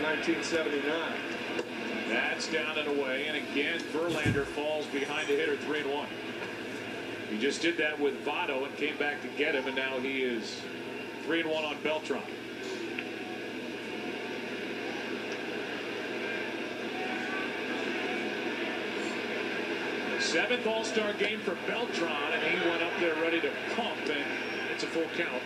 1979. That's down and away, and again Verlander falls behind a hitter 3-1. He just did that with Votto and came back to get him, and now he is 3-1 on Beltran. Seventh All-Star game for Beltran, and he went up there ready to pump, and it's a full count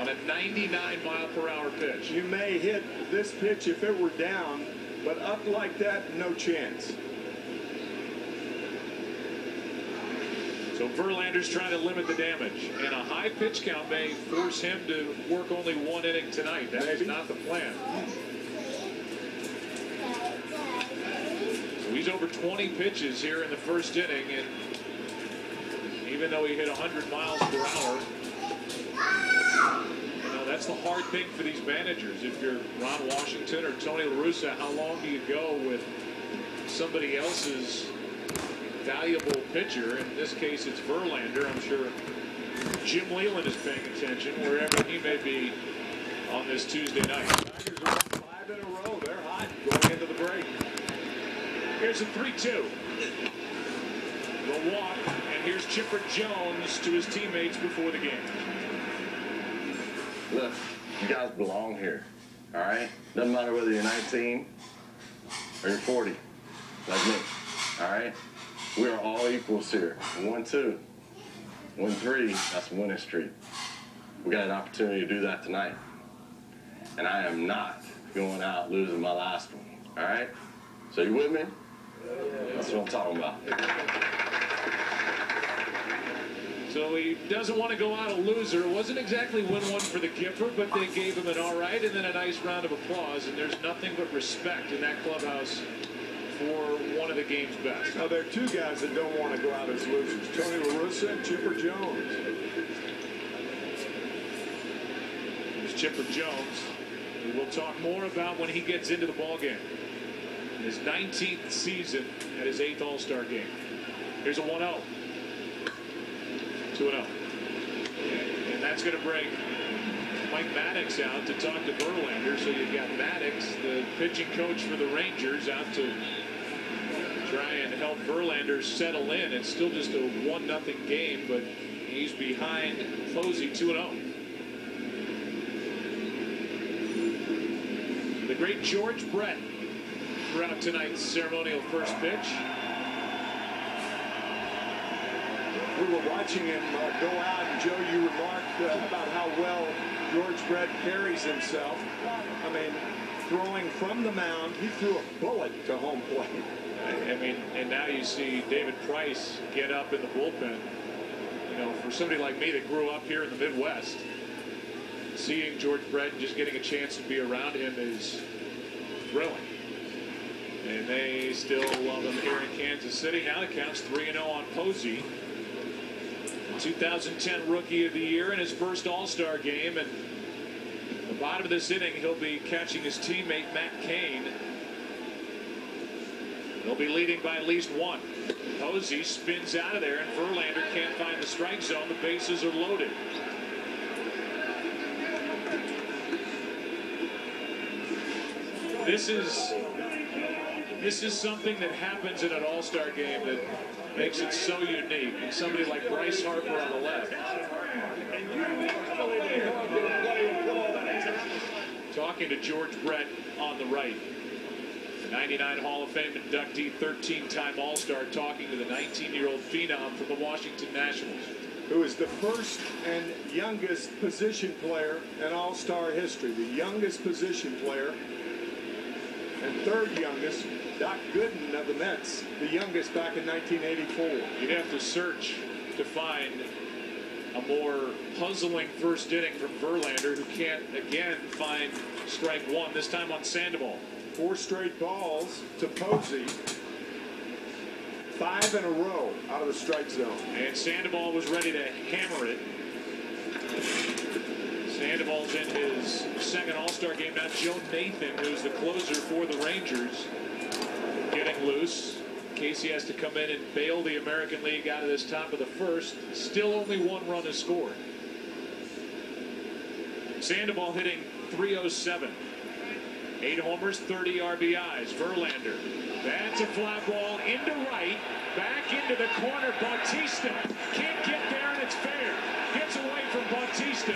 on a 99-mile-per-hour pitch. You may hit this pitch if it were down, but up like that, no chance. So Verlander's trying to limit the damage, and a high pitch count may force him to work only one inning tonight. That is not the plan. So he's over 20 pitches here in the first inning, and even though he hit 100 miles per hour, you know, that's the hard thing for these managers. If you're Ron Washington or Tony La Russa, how long do you go with somebody else's valuable pitcher? In this case, it's Verlander. I'm sure Jim Leland is paying attention wherever he may be on this Tuesday night. Tigers are 5 in a row. They're hot going into the break. Here's a 3-2. The walk, and here's Chipper Jones to his teammates before the game. Look, you guys belong here, all right? Doesn't matter whether you're 19 or you're 40, like me, all right? We are all equals here. 1-2, 1-3, that's a winning streak. We got an opportunity to do that tonight. And I am not going out losing my last one, all right? So you with me? That's what I'm talking about. So he doesn't want to go out a loser. It wasn't exactly win-1 for the Gipper, but they gave him an all right and then a nice round of applause. And there's nothing but respect in that clubhouse for one of the game's best. Now, there are two guys that don't want to go out as losers, Tony La Russa and Chipper Jones. There's Chipper Jones, who we'll talk more about when he gets into the ballgame. His 19th season at his 8th All-Star game. Here's a 1-0. 2-0. And that's going to bring Mike Maddox out to talk to Verlander. So you've got Maddox, the pitching coach for the Rangers, out to try and help Verlander settle in. It's still just a 1-0 game, but he's behind Posey 2-0. The great George Brett throughout tonight's ceremonial first pitch. We were watching him go out, and Joe, you remarked about how well George Brett carries himself. I mean, throwing from the mound, he threw a bullet to home plate. I mean, and now you see David Price get up in the bullpen. You know, for somebody like me that grew up here in the Midwest, seeing George Brett, just getting a chance to be around him is thrilling. And they still love him here in Kansas City. Now the count's 3-0 on Posey. 2010 Rookie of the Year in his first All-Star game. And at the bottom of this inning, he'll be catching his teammate Matt Cain. They'll be leading by at least one. Posey spins out of there, and Verlander can't find the strike zone. The bases are loaded. This is something that happens in an All-Star game that makes it so unique. And somebody like Bryce Harper on the left. Talking to George Brett on the right. The 99 Hall of Fame inductee, 13-time All-Star, talking to the 19-year-old phenom from the Washington Nationals. Who is the first and youngest position player in All-Star history. The youngest position player. And third youngest, Doc Gooden of the Mets, the youngest back in 1984. You'd have to search to find a more puzzling first inning from Verlander, who can't again find strike one, this time on Sandoval. 4 straight balls to Posey. 5 in a row out of the strike zone. And Sandoval was ready to hammer it. Sandoval's in his second All-Star game. Now Joe Nathan, who's the closer for the Rangers, getting loose. Casey has to come in and bail the American League out of this top of the first. Still only 1 run is scored. Sandoval hitting .307. 8 homers, 30 RBIs. Verlander. That's a fly ball into right. Back into the corner. Bautista can't get there, and it's fair. Gets away from Bautista.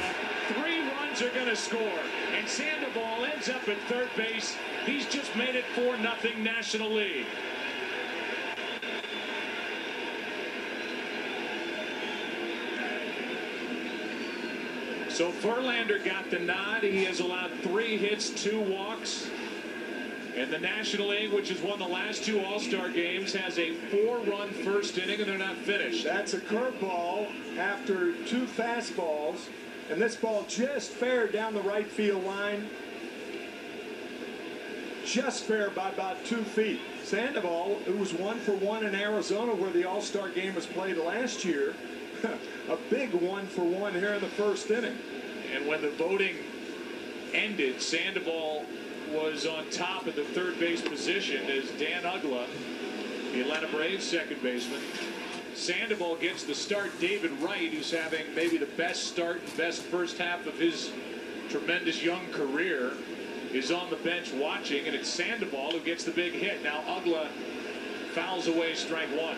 3 runs are going to score. And Sandoval ends up at third base. He's just made it 4-0 National League. So Verlander got the nod. He has allowed 3 hits, 2 walks. And the National League, which has won the last 2 All-Star games, has a 4-run first inning, and they're not finished. That's a curveball after 2 fastballs. And this ball just fair down the right field line. Just fair by about 2 feet. Sandoval, who was 1 for 1 in Arizona where the All-Star game was played last year, a big 1 for 1 here in the first inning. And when the voting ended, Sandoval was on top of the third base position as Dan Uggla, the Atlanta Braves second baseman. Sandoval gets the start. David Wright, who's having maybe the best start and best first half of his tremendous young career, is on the bench watching, and it's Sandoval who gets the big hit. Now Uggla fouls away strike 1.